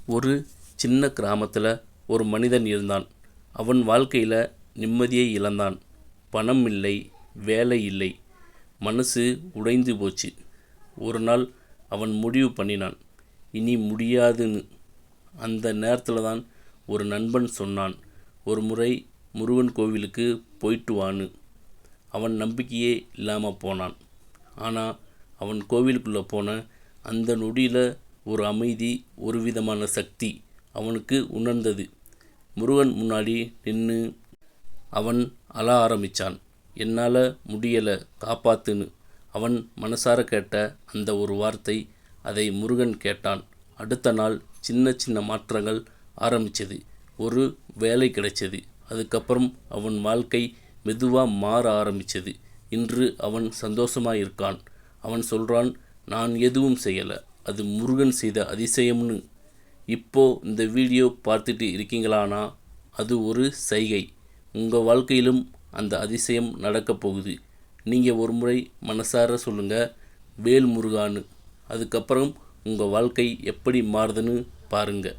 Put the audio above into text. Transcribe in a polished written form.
ஒரு சின்ன கிராமத்தில் ஒரு மனிதன் இருந்தான். அவன் வாழ்க்கையில் நிம்மதியை இழந்தான். பணம் இல்லை, வேலை இல்லை, மனசு உடைந்து போச்சு. ஒரு நாள் அவன் முடிவு பண்ணினான், இனி முடியாதுன்னு. அந்த நேரத்தில் தான் ஒரு நண்பன் சொன்னான், ஒரு முறை முருகன் கோவிலுக்கு போயிட்டு வான்னு. அவன் நம்பிக்கையே இல்லாமல் போனான். ஆனால் அவன் கோவிலுக்குள்ளே போன அந்த நொடியில் ஒரு அமைதி, ஒரு விதமான சக்தி அவனுக்கு உணர்ந்தது. முருகன் முன்னாடி நின்று அவன் அழ ஆரம்பித்தான். என்னால் முடியலை, காப்பாத்துன்னு. அவன் மனசார கேட்ட அந்த ஒரு வார்த்தை, அதை முருகன் கேட்டான். அடுத்த நாள் சின்ன சின்ன மாற்றங்கள் ஆரம்பித்தது. ஒரு வேலை கிடைச்சது. அதுக்கப்புறம் அவன் வாழ்க்கை மெதுவாக மாற ஆரம்பித்தது. இன்று அவன் சந்தோஷமாக இருக்கான். அவன் சொல்கிறான், நான் எதுவும் செய்யலை, அது முருகன் செய்த அதிசயம்னு. இப்போது இந்த வீடியோ பார்த்துட்டு இருக்கீங்களானா அது ஒரு சைகை. உங்கள் வாழ்க்கையிலும் அந்த அதிசயம் நடக்கப் போகுது. நீங்கள் ஒரு முறை மனசார சொல்லுங்கள், வேல் முருகான்னு. அதுக்கப்புறம் உங்கள் வாழ்க்கை எப்படி மாறுதுன்னு பாருங்கள்.